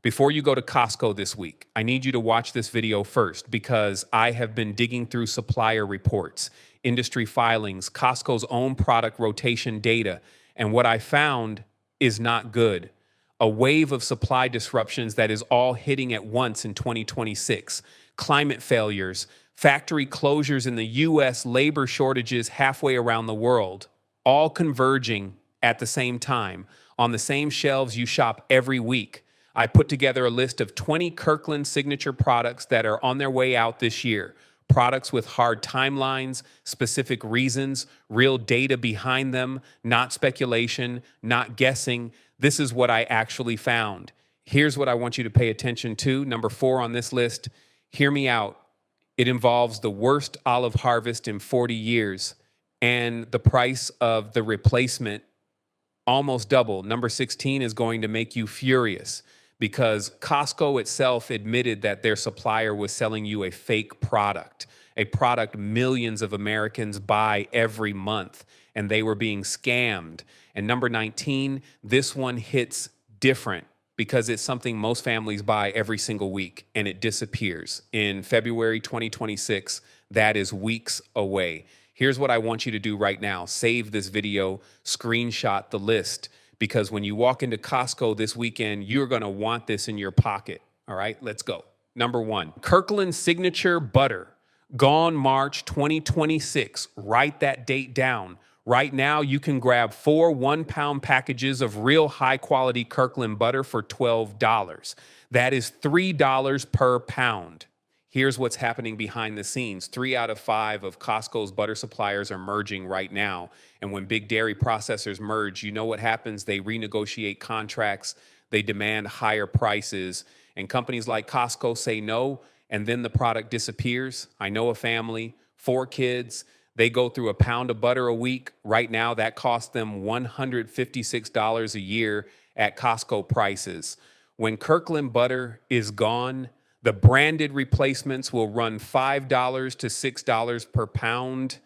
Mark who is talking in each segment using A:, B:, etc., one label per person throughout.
A: Before you go to Costco this week, I need you to watch this video first because I have been digging through supplier reports, industry filings, Costco's own product rotation data, and what I found is not good. A wave of supply disruptions that is all hitting at once in 2026. Climate failures, factory closures in the US, labor shortages halfway around the world, all converging at the same time on the same shelves you shop every week. I put together a list of 20 Kirkland signature products that are on their way out this year. Products with hard timelines, specific reasons, real data behind them, not speculation, not guessing. This is what I actually found. Here's what I want you to pay attention to. Number 4 on this list, hear me out. It involves the worst olive harvest in 40 years and the price of the replacement almost double. Number 16 is going to make you furious, because Costco itself admitted that their supplier was selling you a fake product, a product millions of Americans buy every month, and they were being scammed. And number 19, this one hits different because it's something most families buy every single week, and it disappears. In February 2026, that is weeks away. Here's what I want you to do right now. Save this video, screenshot the list, because when you walk into Costco this weekend, you're going to want this in your pocket. All right, let's go. Number 1, Kirkland Signature Butter, gone March 2026. Write that date down. Right now, you can grab 4 1-pound packages of real high-quality Kirkland butter for $12. That is $3 per pound. Here's what's happening behind the scenes. 3 out of 5 of Costco's butter suppliers are merging right now. And when big dairy processors merge, you know what happens? They renegotiate contracts, they demand higher prices, and companies like Costco say no, and then the product disappears. I know a family, 4 kids, they go through a pound of butter a week. Right now, that costs them $156 a year at Costco prices. When Kirkland butter is gone, the branded replacements will run $5 to $6 per pound.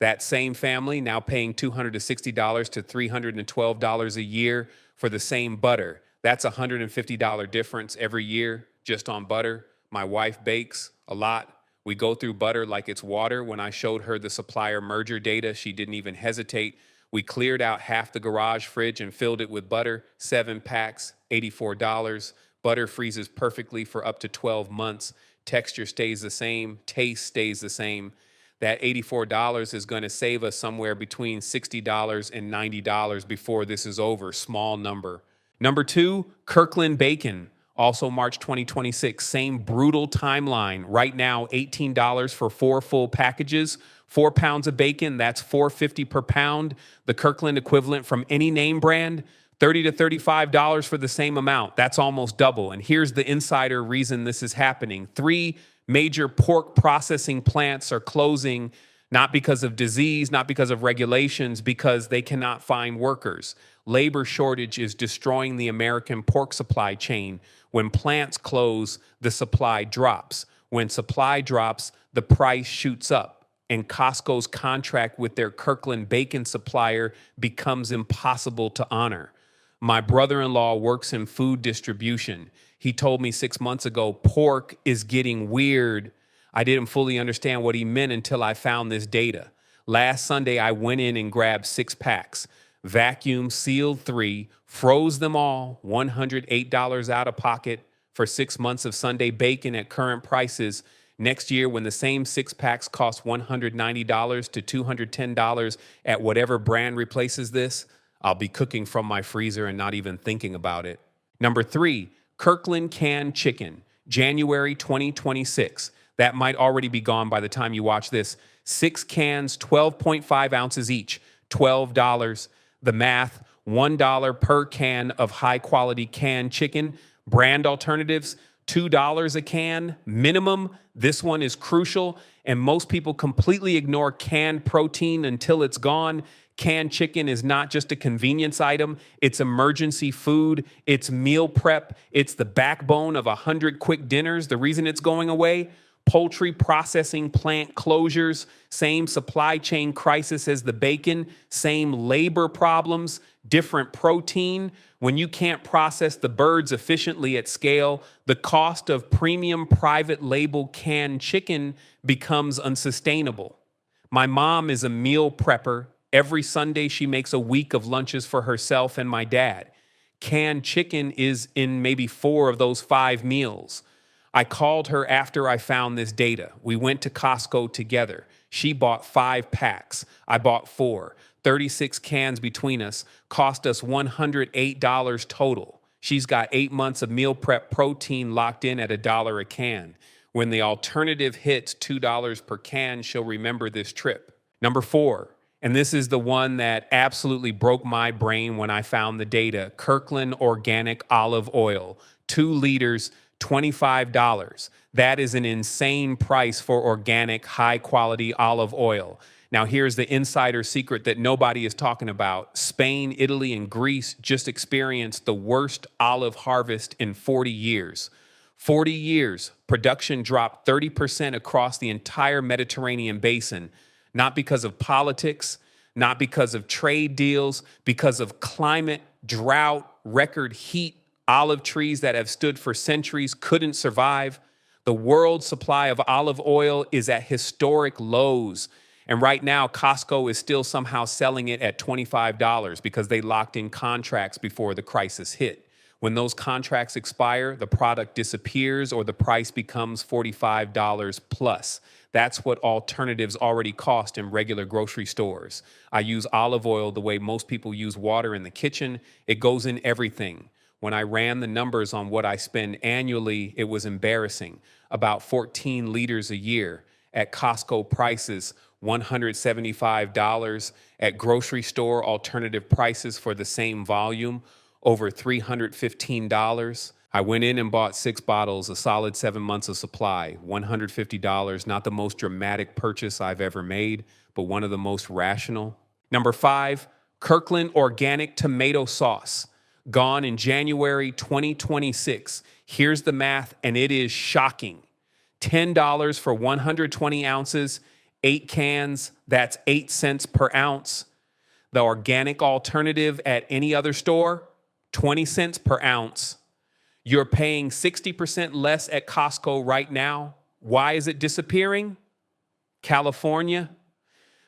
A: That same family now paying $260 to $312 a year for the same butter. That's a $150 difference every year just on butter. My wife bakes a lot. We go through butter like it's water. When I showed her the supplier merger data, she didn't even hesitate. We cleared out half the garage fridge and filled it with butter, 7 packs, $84. Butter freezes perfectly for up to 12 months. Texture stays the same. Taste stays the same. That $84 is going to save us somewhere between $60 and $90 before this is over. Small number. Number 2, Kirkland Bacon. Also March 2026. Same brutal timeline. Right now, $18 for 4 full packages. 4 pounds of bacon, that's $4.50 per pound. The Kirkland equivalent from any name brand, $30 to $35 for the same amount. That's almost double. And here's the insider reason this is happening. 3 major pork processing plants are closing, not because of disease, not because of regulations, because they cannot find workers. Labor shortage is destroying the American pork supply chain. When plants close, the supply drops. When supply drops, the price shoots up. And Costco's contract with their Kirkland bacon supplier becomes impossible to honor. My brother-in-law works in food distribution. He told me 6 months ago, pork is getting weird. I didn't fully understand what he meant until I found this data. Last Sunday, I went in and grabbed 6 packs, vacuum sealed 3, froze them all, $108 out of pocket for 6 months of Sunday bacon at current prices. Next year, when the same 6 packs cost $190 to $210 at whatever brand replaces this, I'll be cooking from my freezer and not even thinking about it. Number 3, Kirkland canned chicken, January 2026. That might already be gone by the time you watch this. 6 cans, 12.5 ounces each, $12. The math, $1 per can of high-quality canned chicken. Brand alternatives, $2 a can minimum. This one is crucial, and most people completely ignore canned protein until it's gone. Canned chicken is not just a convenience item. It's emergency food. It's meal prep. It's the backbone of 100 quick dinners. The reason it's going away, Poultry processing plant closures, same supply chain crisis as the bacon, same labor problems, different protein. When you can't process the birds efficiently at scale, the cost of premium private label canned chicken becomes unsustainable. My mom is a meal prepper. Every Sunday, she makes a week of lunches for herself and my dad. Canned chicken is in maybe 4 of those 5 meals. I called her after I found this data. We went to Costco together. She bought 5 packs. I bought 4. 36 cans between us cost us $108 total. She's got 8 months of meal prep protein locked in at $1 a can. When the alternative hits $2 per can, she'll remember this trip. Number 4, and this is the one that absolutely broke my brain when I found the data, Kirkland Organic Olive Oil, 2 liters, $25. That is an insane price for organic, high-quality olive oil. Now, here's the insider secret that nobody is talking about. Spain, Italy, and Greece just experienced the worst olive harvest in 40 years. 40 years, production dropped 30% across the entire Mediterranean basin, not because of politics, not because of trade deals, because of climate, drought, record heat. Olive trees that have stood for centuries couldn't survive. The world supply of olive oil is at historic lows. And right now, Costco is still somehow selling it at $25 because they locked in contracts before the crisis hit. When those contracts expire, the product disappears or the price becomes $45 plus. That's what alternatives already cost in regular grocery stores. I use olive oil the way most people use water in the kitchen. It goes in everything. When I ran the numbers on what I spend annually, it was embarrassing. About 14 liters a year. At Costco prices, $175. At grocery store alternative prices for the same volume, over $315. I went in and bought 6 bottles, a solid 7 months of supply, $150. Not the most dramatic purchase I've ever made, but one of the most rational. Number 5, Kirkland Organic Tomato Sauce. Gone in January 2026. Here's the math, and it is shocking. $10 for 120 ounces, 8 cans, that's 8 cents per ounce. The organic alternative at any other store, 20 cents per ounce. You're paying 60% less at Costco right now. Why is it disappearing? California.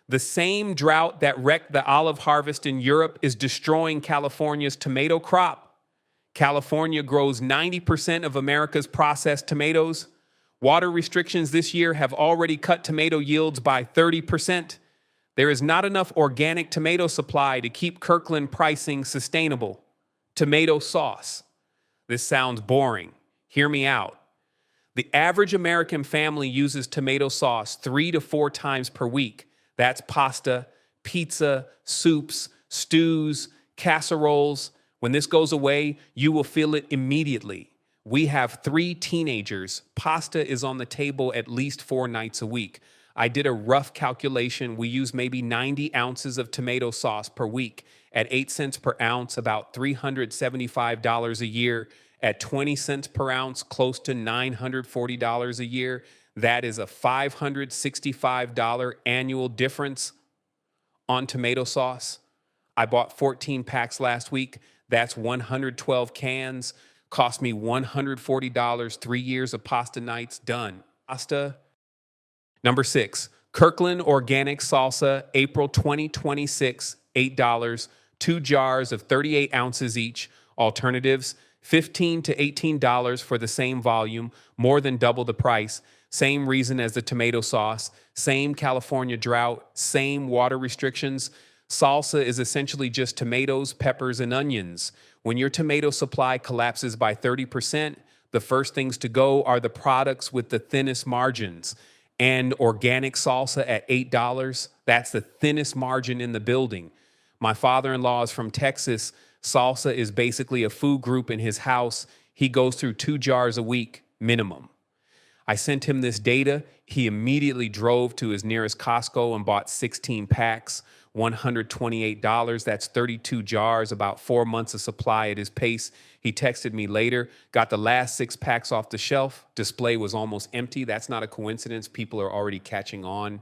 A: The same drought that wrecked the olive harvest in Europe is destroying California's tomato crop. California grows 90% of America's processed tomatoes. Water restrictions this year have already cut tomato yields by 30%. There is not enough organic tomato supply to keep Kirkland pricing sustainable. Tomato sauce. This sounds boring. Hear me out. The average American family uses tomato sauce 3 to 4 times per week. That's pasta, pizza, soups, stews, casseroles. When this goes away, you will feel it immediately. We have 3 teenagers. Pasta is on the table at least 4 nights a week. I did a rough calculation. We use maybe 90 ounces of tomato sauce per week. At 8 cents per ounce, about $375 a year. At 20 cents per ounce, close to $940 a year. That is a $565 annual difference on tomato sauce. I bought 14 packs last week. That's 112 cans. Cost me $140, 3 years of pasta nights, done. Pasta. Number 6, Kirkland Organic Salsa, April 2026, $8, 2 jars of 38 ounces each. Alternatives, $15 to $18 for the same volume, more than double the price. Same reason as the tomato sauce, same California drought, same water restrictions. Salsa is essentially just tomatoes, peppers, and onions. When your tomato supply collapses by 30%, the first things to go are the products with the thinnest margins. And organic salsa at $8, that's the thinnest margin in the building. My father-in-law is from Texas. Salsa is basically a food group in his house. He goes through 2 jars a week, minimum. I sent him this data. He immediately drove to his nearest Costco and bought 16 packs. $128. That's 32 jars, about 4 months of supply at his pace. He texted me later, got the last 6 packs off the shelf. Display was almost empty. That's not a coincidence. People are already catching on.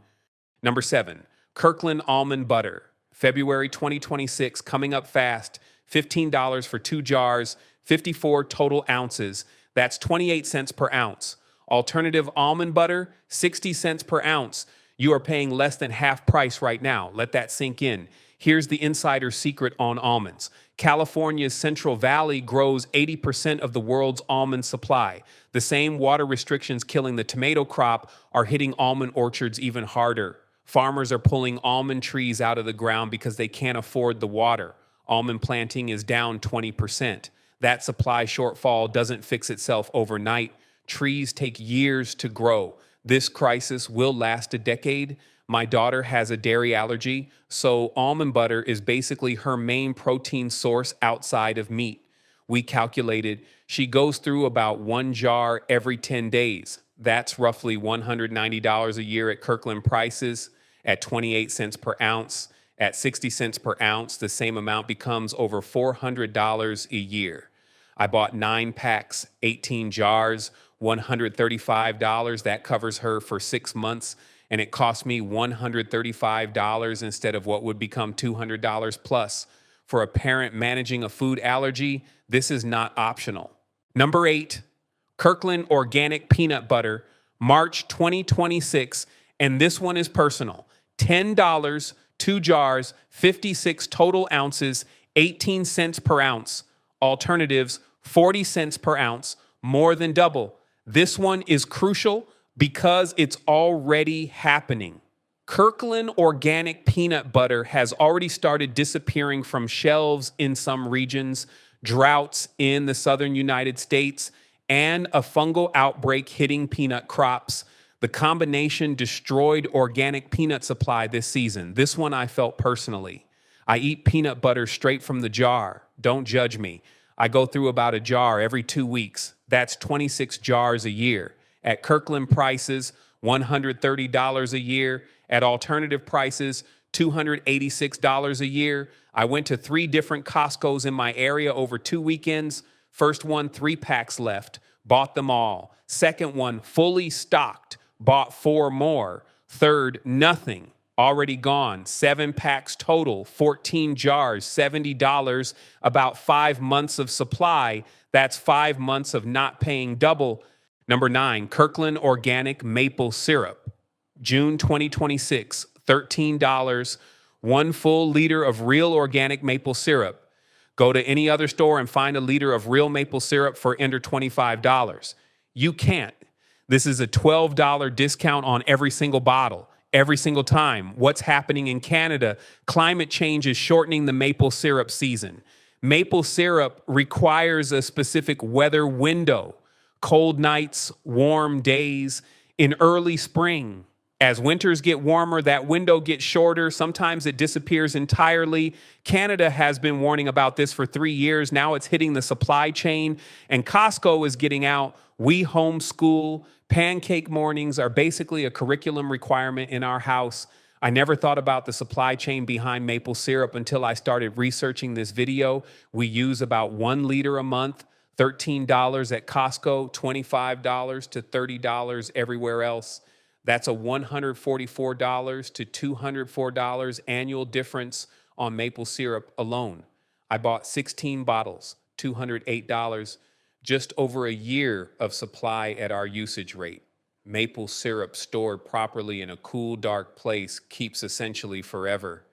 A: Number 7, Kirkland almond butter. February 2026, coming up fast. $15 for 2 jars, 54 total ounces. That's 28 cents per ounce. Alternative almond butter, 60 cents per ounce. You are paying less than half price right now. Let that sink in. Here's the insider secret on almonds. California's Central Valley grows 80% of the world's almond supply. The same water restrictions killing the tomato crop are hitting almond orchards even harder. Farmers are pulling almond trees out of the ground because they can't afford the water. Almond planting is down 20%. That supply shortfall doesn't fix itself overnight. Trees take years to grow. This crisis will last a decade. My daughter has a dairy allergy, so almond butter is basically her main protein source outside of meat. We calculated she goes through about 1 jar every 10 days. That's roughly $190 a year at Kirkland prices, at 28 cents per ounce. At 60 cents per ounce, the same amount becomes over $400 a year. I bought 9 packs, 18 jars, $135. That covers her for 6 months, and it cost me $135 instead of what would become $200 plus. For a parent managing a food allergy, this is not optional. Number 8, Kirkland organic peanut butter, March 2026, and this one is personal. $10, 2 jars, 56 total ounces, 18 cents per ounce. Alternatives, 40 cents per ounce, more than double. This one is crucial because it's already happening. Kirkland organic peanut butter has already started disappearing from shelves in some regions, droughts in the southern United States, and a fungal outbreak hitting peanut crops. The combination destroyed organic peanut supply this season. This one I felt personally. I eat peanut butter straight from the jar. Don't judge me. I go through about a jar every 2 weeks. That's 26 jars a year. At Kirkland prices, $130 a year. At alternative prices, $286 a year. I went to 3 different Costco's in my area over 2 weekends. First one, 3 packs left. Bought them all. Second one, fully stocked. Bought 4 more. Third, nothing. Already gone. 7 packs total, 14 jars, $70, about 5 months of supply. That's 5 months of not paying double. Number 9, Kirkland organic maple syrup. June 2026, $13, 1 full liter of real organic maple syrup. Go to any other store and find a liter of real maple syrup for under $25. You can't. This is a $12 discount on every single bottle, every single time. What's happening in Canada? Climate change is shortening the maple syrup season. Maple syrup requires a specific weather window. Cold nights, warm days, in early spring. As winters get warmer, that window gets shorter. Sometimes it disappears entirely. Canada has been warning about this for 3 years. Now it's hitting the supply chain, and Costco is getting out. We homeschool. Pancake mornings are basically a curriculum requirement in our house. I never thought about the supply chain behind maple syrup until I started researching this video. We use about 1 liter a month, $13 at Costco, $25 to $30 everywhere else. That's a $144 to $204 annual difference on maple syrup alone. I bought 16 bottles, $208, just over a year of supply at our usage rate. Maple syrup stored properly in a cool, dark place keeps essentially forever.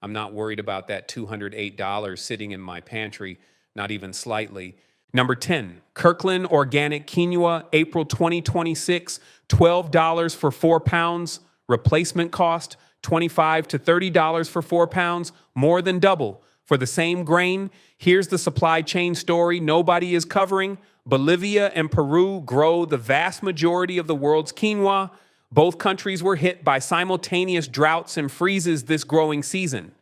A: I'm not worried about that $208 sitting in my pantry, not even slightly. Number 10, Kirkland Organic Quinoa, April 2026, $12 for 4 pounds. Replacement cost, $25 to $30 for 4 pounds, more than double. For the same grain, here's the supply chain story nobody is covering. Bolivia and Peru grow the vast majority of the world's quinoa. Both countries were hit by simultaneous droughts and freezes this growing season.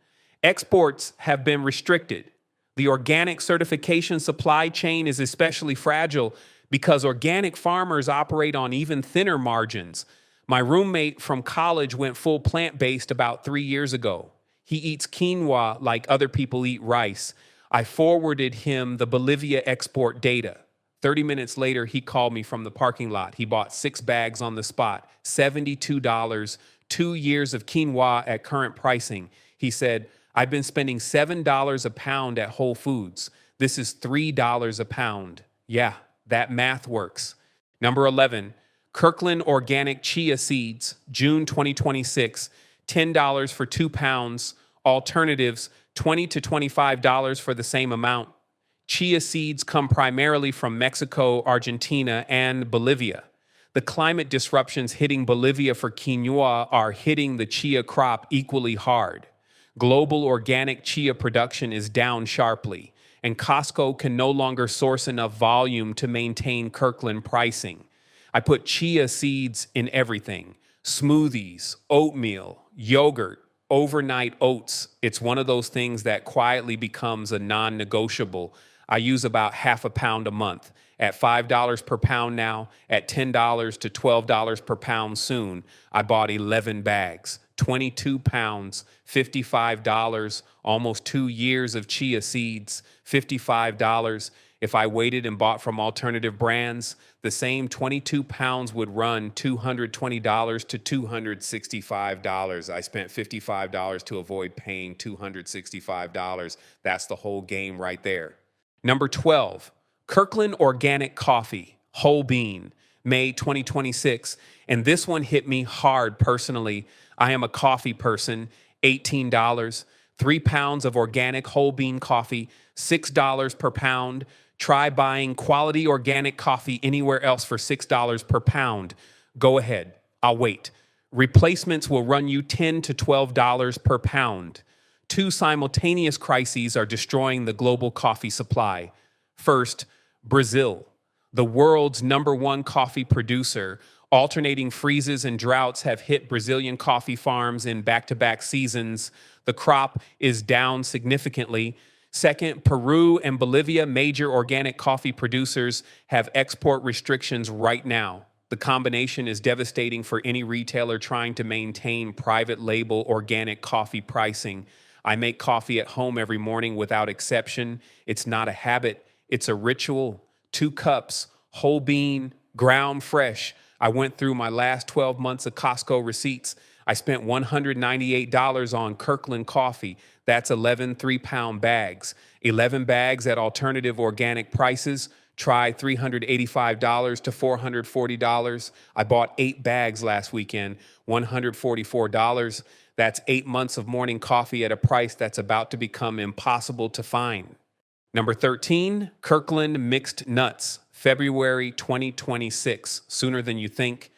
A: Exports have been restricted. The organic certification supply chain is especially fragile because organic farmers operate on even thinner margins. My roommate from college went full plant-based about 3 years ago. He eats quinoa like other people eat rice. I forwarded him the Bolivia export data. 30 minutes later, he called me from the parking lot. He bought 6 bags on the spot, $72, 2 years of quinoa at current pricing. He said, I've been spending $7 a pound at Whole Foods. This is $3 a pound. Yeah, that math works. Number 11, Kirkland Organic Chia Seeds, June 2026, $10 for 2 pounds. Alternatives, $20 to $25 for the same amount. Chia seeds come primarily from Mexico, Argentina, and Bolivia. The climate disruptions hitting Bolivia for quinoa are hitting the chia crop equally hard. Global organic chia production is down sharply, and Costco can no longer source enough volume to maintain Kirkland pricing. I put chia seeds in everything: smoothies, oatmeal, yogurt, overnight oats. It's one of those things that quietly becomes a non-negotiable. I use about half a pound a month. At $5 per pound now, at $10 to $12 per pound soon. I bought 11 bags, 22 pounds, $55, almost 2 years of chia seeds, $55. If I waited and bought from alternative brands, the same 22 pounds would run $220 to $265. I spent $55 to avoid paying $265. That's the whole game right there. Number 12, Kirkland Organic Coffee, whole bean, May 2026. And this one hit me hard personally. I am a coffee person, $18, 3 pounds of organic whole bean coffee, $6 per pound. Try buying quality organic coffee anywhere else for $6 per pound. Go ahead, I'll wait. Replacements will run you $10 to $12 per pound. 2 simultaneous crises are destroying the global coffee supply. First, Brazil, the world's #1 coffee producer. Alternating freezes and droughts have hit Brazilian coffee farms in back-to-back seasons. The crop is down significantly. Second, Peru and Bolivia, major organic coffee producers, have export restrictions right now. The combination is devastating for any retailer trying to maintain private label organic coffee pricing. I make coffee at home every morning without exception. It's not a habit, it's a ritual. 2 cups, whole bean, ground fresh. I went through my last 12 months of Costco receipts. I spent $198 on Kirkland coffee. That's 11 3-pound bags. 11 bags at alternative organic prices. Try $385 to $440. I bought 8 bags last weekend, $144. That's 8 months of morning coffee at a price that's about to become impossible to find. Number 13, Kirkland Mixed Nuts, February 2026, sooner than you think.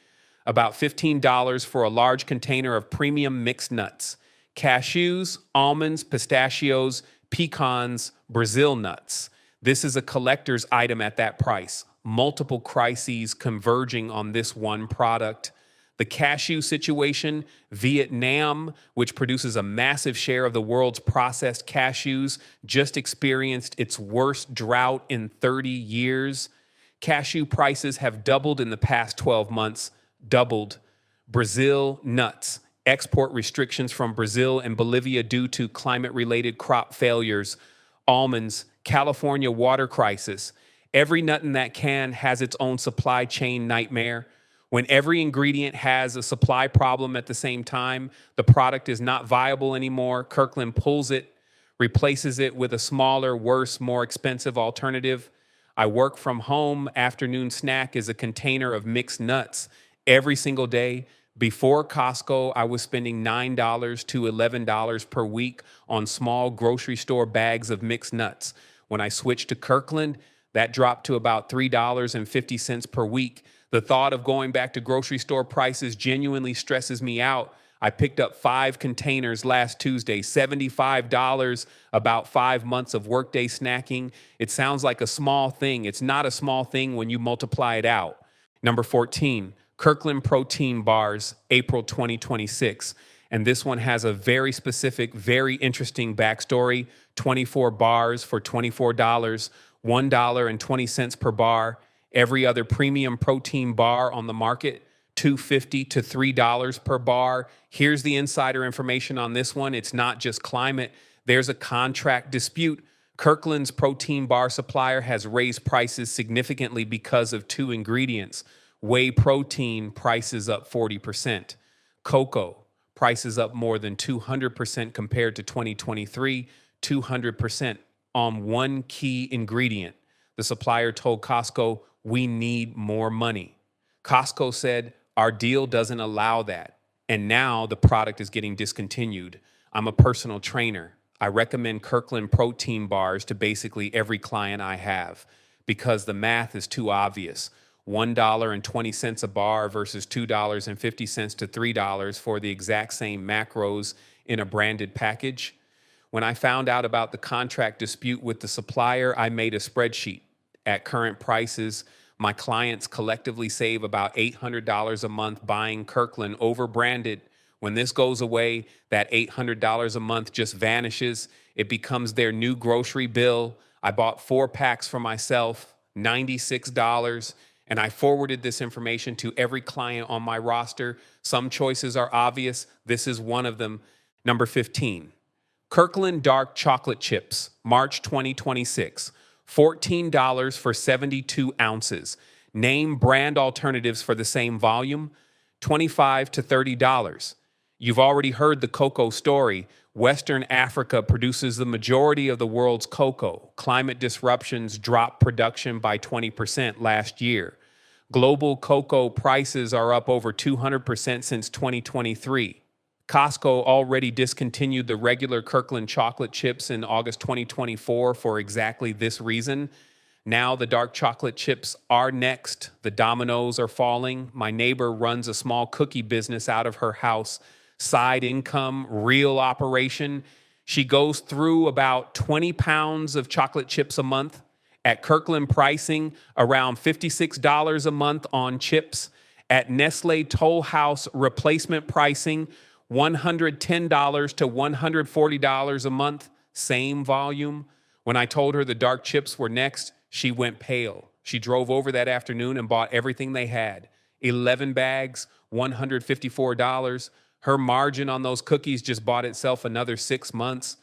A: About $15 for a large container of premium mixed nuts. Cashews, almonds, pistachios, pecans, Brazil nuts. This is a collector's item at that price. Multiple crises converging on this one product. The cashew situation, Vietnam, which produces a massive share of the world's processed cashews, just experienced its worst drought in 30 years. Cashew prices have doubled in the past 12 months. Doubled. Brazil nuts. Export restrictions from Brazil and Bolivia due to climate-related crop failures. Almonds. California water crisis. Every nut in that can has its own supply chain nightmare. When every ingredient has a supply problem at the same time, the product is not viable anymore. Kirkland pulls it, replaces it with a smaller, worse, more expensive alternative. I work from home. Afternoon snack is a container of mixed nuts every single day. Before Costco, I was spending $9 to $11 per week on small grocery store bags of mixed nuts. When I switched to Kirkland, that dropped to about $3.50 per week. The thought of going back to grocery store prices genuinely stresses me out. I picked up 5 containers last Tuesday, $75, about 5 months of workday snacking. It sounds like a small thing. It's not a small thing when you multiply it out. Number 14, Kirkland Protein Bars, April 2026. And this one has a very specific, very interesting backstory. 24 bars for $24, $1.20 per bar. Every other premium protein bar on the market, $2.50 to $3 per bar. Here's the insider information on this one. It's not just climate. There's a contract dispute. Kirkland's protein bar supplier has raised prices significantly because of two ingredients. Whey protein prices up 40%. Cocoa prices up more than 200% compared to 2023, 200% on one key ingredient. The supplier told Costco, "We need more money." Costco said, "Our deal doesn't allow that." And now the product is getting discontinued. I'm a personal trainer. I recommend Kirkland protein bars to basically every client I have because the math is too obvious. $1.20 a bar versus $2.50 to $3 for the exact same macros in a branded package. When I found out about the contract dispute with the supplier, I made a spreadsheet. At current prices, my clients collectively save about $800 a month buying Kirkland over branded. When this goes away, that $800 a month just vanishes. It becomes their new grocery bill. I bought 4 packs for myself, $96, and I forwarded this information to every client on my roster. Some choices are obvious. This is one of them. Number 15, Kirkland Dark Chocolate Chips, March 2026. $14 for 72 ounces. Name brand alternatives for the same volume, $25 to $30. You've already heard the cocoa story. Western Africa produces the majority of the world's cocoa. Climate disruptions dropped production by 20% last year. Global cocoa prices are up over 200% since 2023. Costco already discontinued the regular Kirkland chocolate chips in August 2024 for exactly this reason. Now the dark chocolate chips are next. The dominoes are falling. My neighbor runs a small cookie business out of her house. Side income, real operation. She goes through about 20 pounds of chocolate chips a month. At Kirkland pricing, around $56 a month on chips. At Nestle Toll House replacement pricing, $110 to $140 a month, same volume. When I told her the dark chips were next, she went pale. She drove over that afternoon and bought everything they had. 11 bags, $154. Her margin on those cookies just bought itself another 6 months.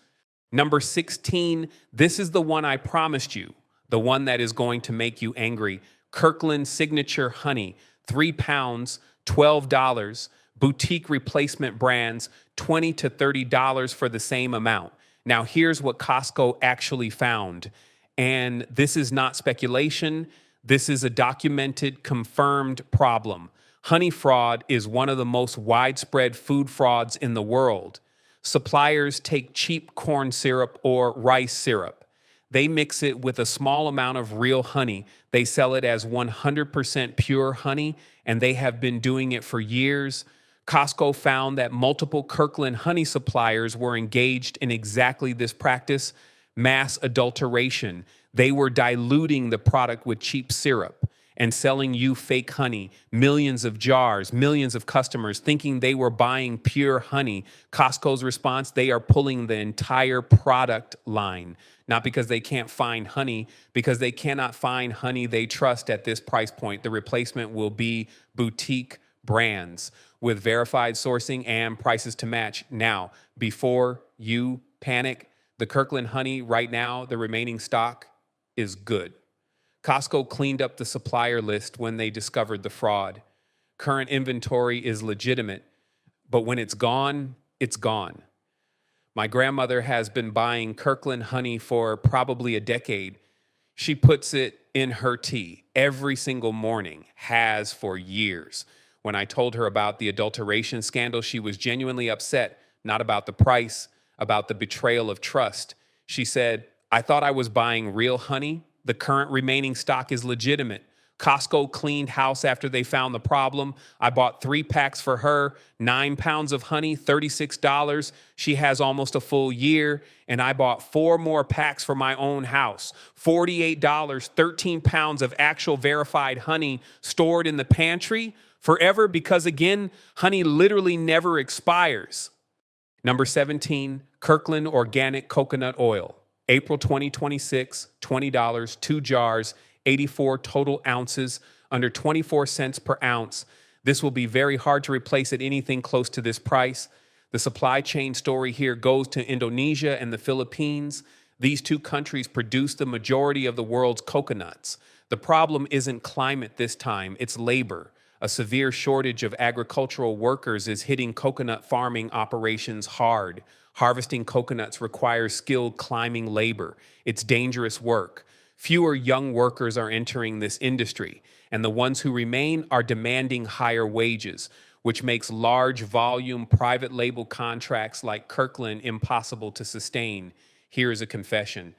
A: Number 16, this is the one I promised you, the one that is going to make you angry. Kirkland Signature Honey, 3 pounds, $12. Boutique replacement brands, $20 to $30 for the same amount. Now, here's what Costco actually found. And this is not speculation. This is a documented, confirmed problem. Honey fraud is one of the most widespread food frauds in the world. Suppliers take cheap corn syrup or rice syrup. They mix it with a small amount of real honey. They sell it as 100% pure honey, and they have been doing it for years. Costco found that multiple Kirkland honey suppliers were engaged in exactly this practice, mass adulteration. They were diluting the product with cheap syrup and selling you fake honey, millions of jars, millions of customers thinking they were buying pure honey. Costco's response, they are pulling the entire product line, not because they can't find honey, because they cannot find honey they trust at this price point. The replacement will be boutique brands with verified sourcing and prices to match. Now, before you panic, the Kirkland honey right now, the remaining stock is good. Costco cleaned up the supplier list when they discovered the fraud. Current inventory is legitimate, but when it's gone, it's gone. My grandmother has been buying Kirkland honey for probably a decade. She puts it in her tea every single morning, has for years. When I told her about the adulteration scandal, she was genuinely upset, not about the price, about the betrayal of trust. She said, "I thought I was buying real honey. The current remaining stock is legitimate. Costco cleaned house after they found the problem. I bought 3 packs for her, 9 pounds of honey, $36. She has almost a full year, and I bought 4 more packs for my own house, $48, 13 pounds of actual verified honey stored in the pantry forever because, again, honey literally never expires." Number 17, Kirkland Organic Coconut Oil. April 2026, $20, 2 jars, 84 total ounces, under 24 cents per ounce. This will be very hard to replace at anything close to this price. The supply chain story here goes to Indonesia and the Philippines. These two countries produce the majority of the world's coconuts. The problem isn't climate this time, it's labor. A severe shortage of agricultural workers is hitting coconut farming operations hard. Harvesting coconuts requires skilled climbing labor. It's dangerous work. Fewer young workers are entering this industry, and the ones who remain are demanding higher wages, which makes large volume private label contracts like Kirkland impossible to sustain. Here is a confession.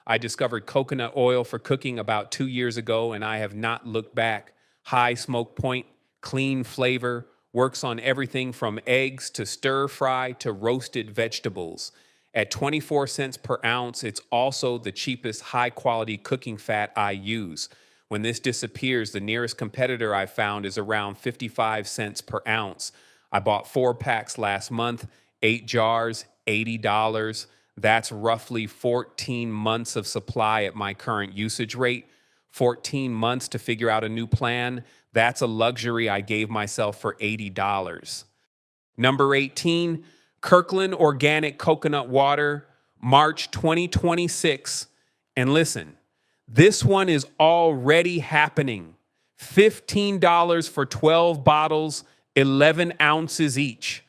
A: I discovered coconut oil for cooking about 2 years ago, and I have not looked back. High smoke point, clean flavor, works on everything from eggs to stir fry to roasted vegetables. At 24 cents per ounce, it's also the cheapest high quality cooking fat I use. When this disappears, the nearest competitor I found is around 55 cents per ounce. I bought 4 packs last month, 8 jars, $80. That's roughly 14 months of supply at my current usage rate. 14 months to figure out a new plan. That's a luxury I gave myself for $80. Number 18, Kirkland Organic Coconut Water, March 2026. And listen, this one is already happening. $15 for 12 bottles, 11 ounces each.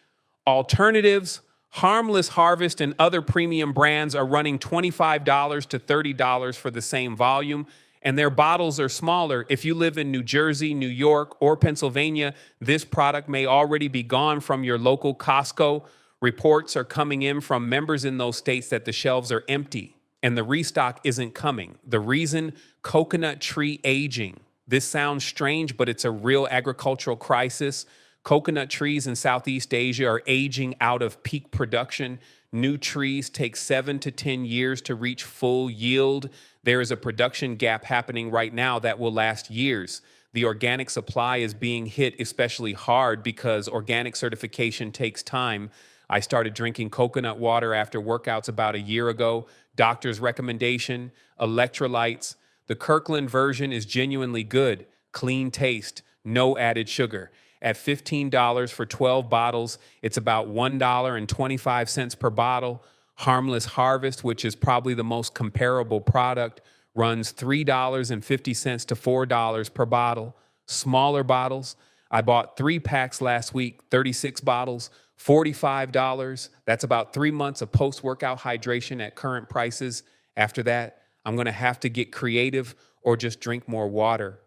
A: Alternatives, Harmless Harvest and other premium brands are running $25 to $30 for the same volume, and their bottles are smaller. If you live in New Jersey, New York, or Pennsylvania, this product may already be gone from your local Costco. Reports are coming in from members in those states that the shelves are empty and the restock isn't coming. The reason? Coconut tree aging. This sounds strange, but it's a real agricultural crisis. Coconut trees in Southeast Asia are aging out of peak production. New trees take 7 to 10 years to reach full yield. There is a production gap happening right now that will last years. The organic supply is being hit especially hard because organic certification takes time. I started drinking coconut water after workouts about a year ago. Doctor's recommendation, electrolytes. The Kirkland version is genuinely good, clean taste, no added sugar. At $15 for 12 bottles, it's about $1.25 per bottle. Harmless Harvest, which is probably the most comparable product, runs $3.50 to $4 per bottle. Smaller bottles, I bought 3 packs last week, 36 bottles, $45. That's about 3 months of post-workout hydration at current prices. After that, I'm going to have to get creative or just drink more water.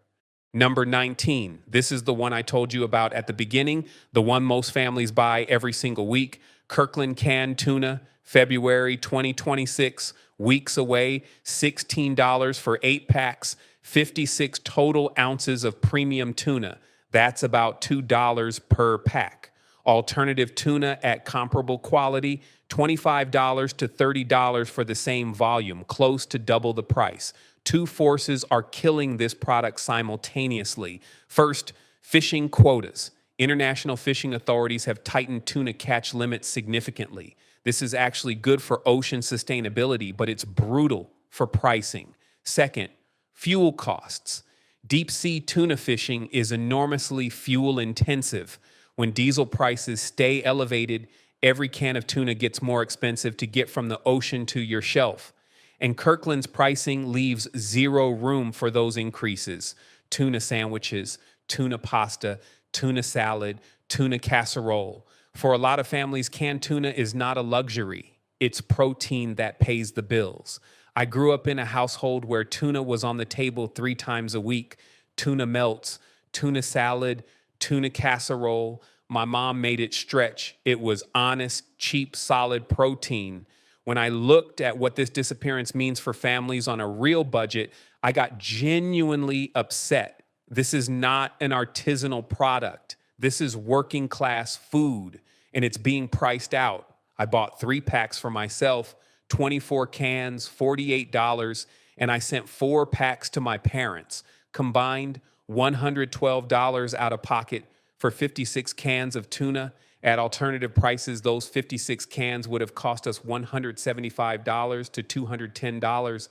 A: Number 19, this is the one I told you about at the beginning, the one most families buy every single week. Kirkland canned tuna, February 2026, weeks away, $16 for 8 packs, 56 total ounces of premium tuna. That's about $2 per pack. Alternative tuna at comparable quality, $25 to $30 for the same volume, close to double the price. Two forces are killing this product simultaneously. First, fishing quotas. International fishing authorities have tightened tuna catch limits significantly. This is actually good for ocean sustainability, but it's brutal for pricing. Second, fuel costs. Deep sea tuna fishing is enormously fuel intensive. When diesel prices stay elevated, every can of tuna gets more expensive to get from the ocean to your shelf. And Kirkland's pricing leaves zero room for those increases. Tuna sandwiches, tuna pasta, tuna salad, tuna casserole. For a lot of families, canned tuna is not a luxury. It's protein that pays the bills. I grew up in a household where tuna was on the table 3 times a week. Tuna melts, tuna salad, tuna casserole. My mom made it stretch. It was honest, cheap, solid protein. When I looked at what this disappearance means for families on a real budget, I got genuinely upset. This is not an artisanal product. This is working class food, and it's being priced out. I bought 3 packs for myself, 24 cans, $48, and I sent 4 packs to my parents. Combined, $112 out of pocket for 56 cans of tuna. At alternative prices, those 56 cans would have cost us $175 to $210.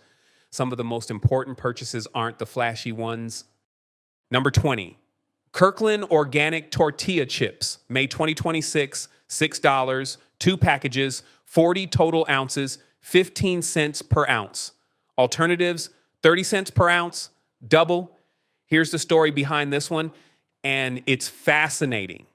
A: Some of the most important purchases aren't the flashy ones. Number 20, Kirkland organic tortilla chips, May 2026, $6, 2 packages, 40 total ounces, 15 cents per ounce. Alternatives, 30 cents per ounce, double. Here's the story behind this one, and it's fascinating.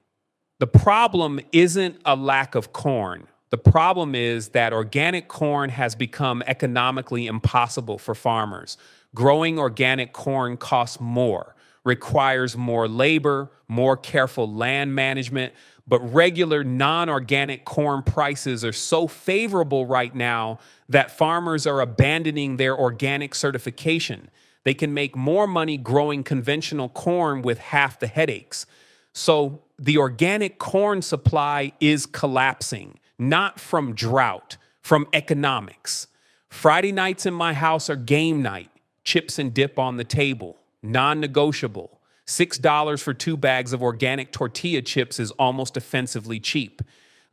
A: The problem isn't a lack of corn. The problem is that organic corn has become economically impossible for farmers. Growing organic corn costs more, requires more labor, more careful land management, but regular non-organic corn prices are so favorable right now that farmers are abandoning their organic certification. They can make more money growing conventional corn with half the headaches. So the organic corn supply is collapsing, not from drought, from economics. Friday nights in my house are game night, chips and dip on the table, non-negotiable. $6 for 2 bags of organic tortilla chips is almost offensively cheap.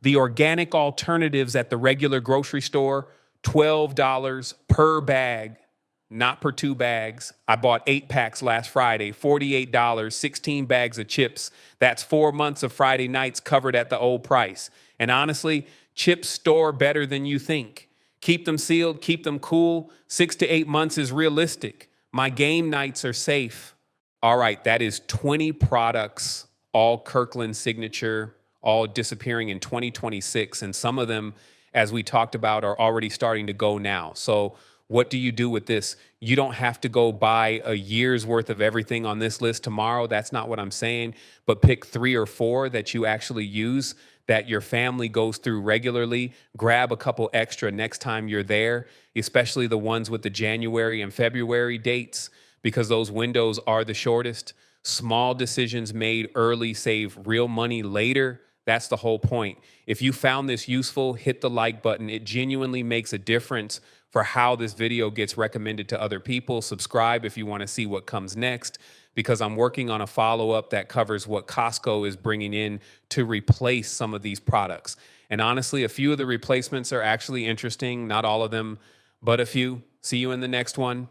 A: The organic alternatives at the regular grocery store, $12 per bag, not per 2 bags. I bought 8 packs last Friday, $48, 16 bags of chips. That's 4 months of Friday nights covered at the old price. And honestly, chips store better than you think. Keep them sealed, keep them cool. 6 to 8 months is realistic. My game nights are safe. All right, that is 20 products, all Kirkland signature, all disappearing in 2026. And some of them, as we talked about, are already starting to go now. So what do you do with this? You don't have to go buy a year's worth of everything on this list tomorrow. That's not what I'm saying. But pick 3 or 4 that you actually use, that your family goes through regularly. Grab a couple extra next time you're there, especially the ones with the January and February dates, because those windows are the shortest. Small decisions made early save real money later. That's the whole point. If you found this useful, hit the like button. It genuinely makes a difference for how this video gets recommended to other people. Subscribe if you want to see what comes next, because I'm working on a follow-up that covers what Costco is bringing in to replace some of these products. And honestly, a few of the replacements are actually interesting. Not all of them, but a few. See you in the next one.